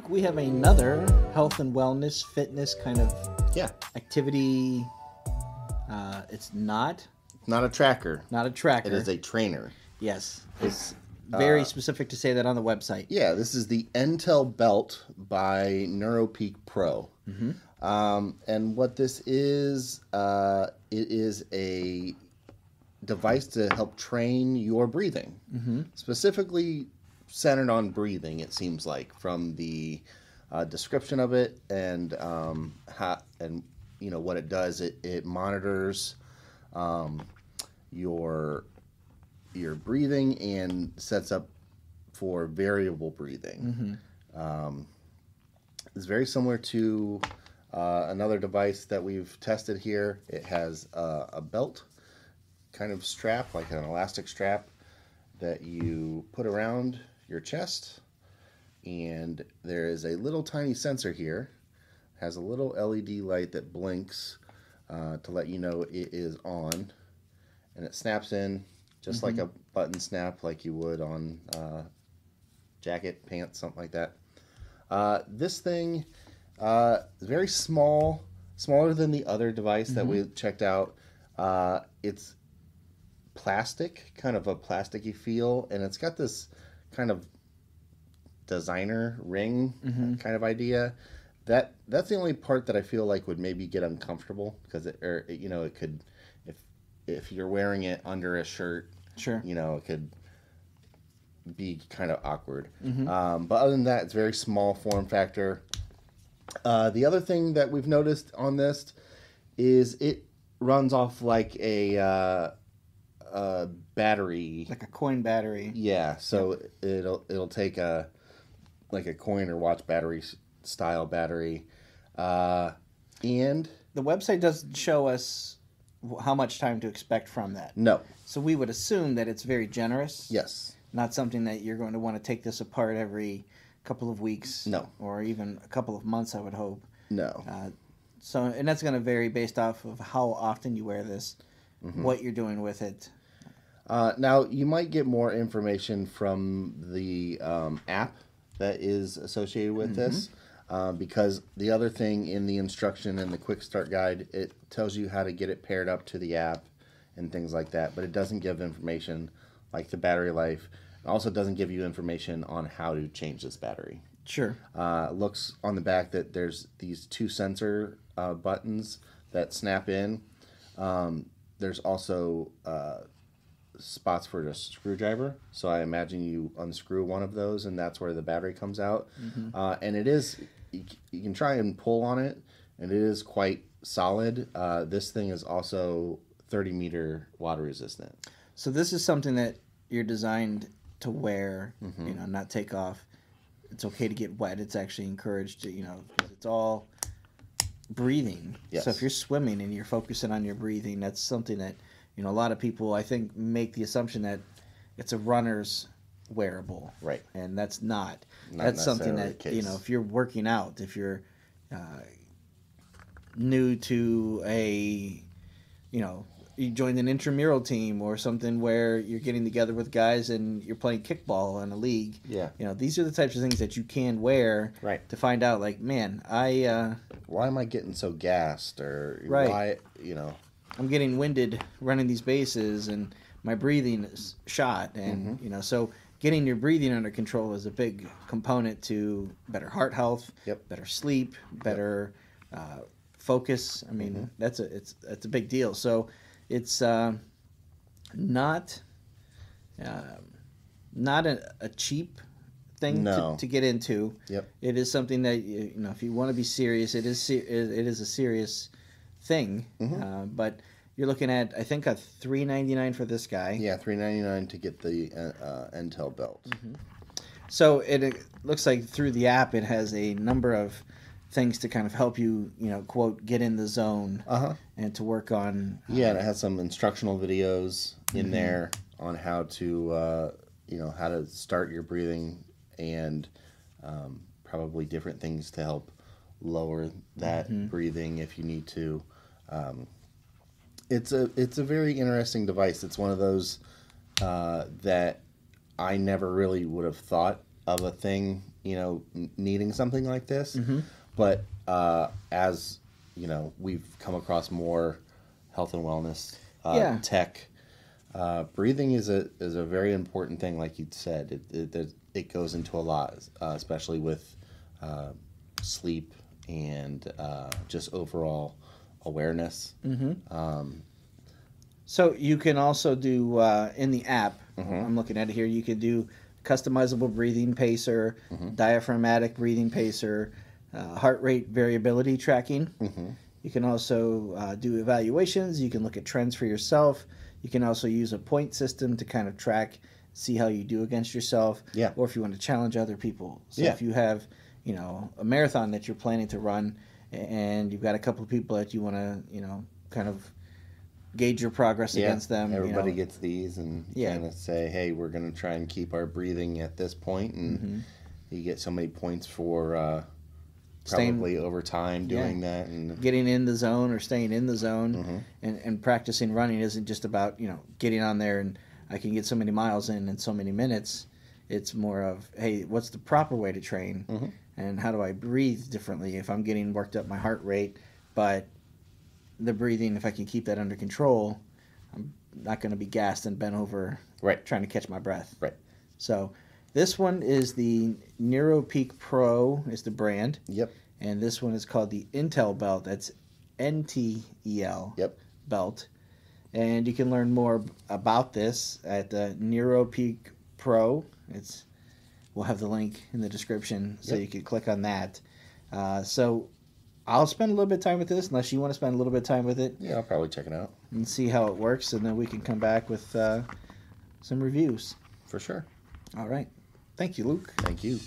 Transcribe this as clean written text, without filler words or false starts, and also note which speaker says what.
Speaker 1: Luke, we have another health and wellness, fitness kind of activity. It's not
Speaker 2: a tracker.
Speaker 1: Not a tracker.
Speaker 2: It is a trainer.
Speaker 1: Yes. It's very specific to say that on the website.
Speaker 2: Yeah, this is the NTEL BELT by NeuroPeak Pro. And what this is, it is a device to help train your breathing. Specifically centered on breathing, it seems like, from the description of it and what it does. It monitors your breathing and sets up for variable breathing. It's very similar to another device that we've tested here. It has a belt kind of strap, like an elastic strap, that you put around your chest, and there is a little tiny sensor here. It has a little LED light that blinks to let you know it is on, and it snaps in just like a button snap, like you would on jacket, pants, something like that. This thing is very small, smaller than the other device that we checked out. It's plastic, kind of a plasticky feel, and it's got this kind of designer ring kind of idea. That's the only part that I feel like would maybe get uncomfortable, because it could, if you're wearing it under a shirt, it could be kind of awkward. But other than that, it's very small form factor. The other thing that we've noticed on this is it runs off like a battery,
Speaker 1: like a coin battery.
Speaker 2: Yeah, so it'll take a coin or watch battery style battery, and
Speaker 1: the website doesn't show us how much time to expect from that.
Speaker 2: No.
Speaker 1: So we would assume that it's very generous.
Speaker 2: Yes.
Speaker 1: Not something that you're going to want to take this apart every couple of weeks.
Speaker 2: No.
Speaker 1: Or even a couple of months, I would hope.
Speaker 2: No.
Speaker 1: And that's going to vary based off of how often you wear this, what you're doing with it.
Speaker 2: Now, you might get more information from the app that is associated with this, because the other thing in the instruction and the quick start guide, it tells you how to get it paired up to the app and things like that, but it doesn't give information like the battery life. It also doesn't give you information on how to change this battery.
Speaker 1: Sure.
Speaker 2: It looks on the back that there's these two sensor buttons that snap in. There's also spots for a screwdriver, so I imagine you unscrew one of those and that's where the battery comes out. And it is, you can try and pull on it, and it is quite solid. This thing is also 30-meter water resistant.
Speaker 1: So this is something that you're designed to wear, not take off. It's okay to get wet. It's actually encouraged to, because it's all breathing.
Speaker 2: Yes.
Speaker 1: So if you're swimming and you're focusing on your breathing, that's something that, a lot of people, I think, make the assumption that it's a runner's wearable.
Speaker 2: Right.
Speaker 1: And that's not. That's something that, if you're working out, if you're new to you joined an intramural team or something where you're getting together with guys and you're playing kickball in a league.
Speaker 2: Yeah.
Speaker 1: These are the types of things that you can wear to find out, like, man,
Speaker 2: why am I getting so gassed? Or
Speaker 1: why,
Speaker 2: I'm
Speaker 1: getting winded running these bases and my breathing is shot. And, so getting your breathing under control is a big component to better heart health, better sleep, better focus. I mean, that's a big deal. So it's not a cheap thing to get into. It is something that, if you want to be serious, it is a serious thing. But you're looking at, I think, a $399 for this guy.
Speaker 2: Yeah, $399 to get the NTEL belt.
Speaker 1: So it looks like through the app it has a number of things to kind of help you, quote, get in the zone and to work on.
Speaker 2: And it has some instructional videos in there on how to, how to start your breathing, and probably different things to help lower that breathing if you need to. It's a very interesting device. It's one of those that I never really would have thought of a thing needing something like this. But as we've come across more health and wellness tech. Breathing is a very important thing, like you said. It goes into a lot, especially with sleep and just overall awareness.
Speaker 1: So you can also do in the app. I'm looking at it here. You can do customizable breathing pacer, diaphragmatic breathing pacer, heart rate variability tracking. You can also do evaluations. You can look at trends for yourself. You can also use a point system to kind of track, see how you do against yourself.
Speaker 2: Yeah.
Speaker 1: Or if you want to challenge other people. So if you have, a marathon that you're planning to run, and you've got a couple of people that you want to, kind of gauge your progress against them.
Speaker 2: Everybody gets these and kind of say, hey, we're going to try and keep our breathing at this point, and you get so many points for probably over time doing that, and
Speaker 1: getting in the zone or staying in the zone. And practicing running isn't just about getting on there and I can get so many miles in so many minutes. It's more of, hey, what's the proper way to train, and how do I breathe differently if I'm getting worked up my heart rate, but the breathing, if I can keep that under control, I'm not going to be gassed and bent over trying to catch my breath. So this one is the NeuroPeak Pro is the brand. And this one is called the NTEL Belt. That's NTEL Belt. And you can learn more about this at the NeuroPeak Pro. We'll have the link in the description, so you can click on that. So I'll spend a little bit of time with this, unless you want to spend a little bit of time with it.
Speaker 2: Yeah, I'll probably check it out
Speaker 1: and see how it works, and then we can come back with some reviews.
Speaker 2: For sure.
Speaker 1: All right. Thank you, Luke.
Speaker 2: Thank you.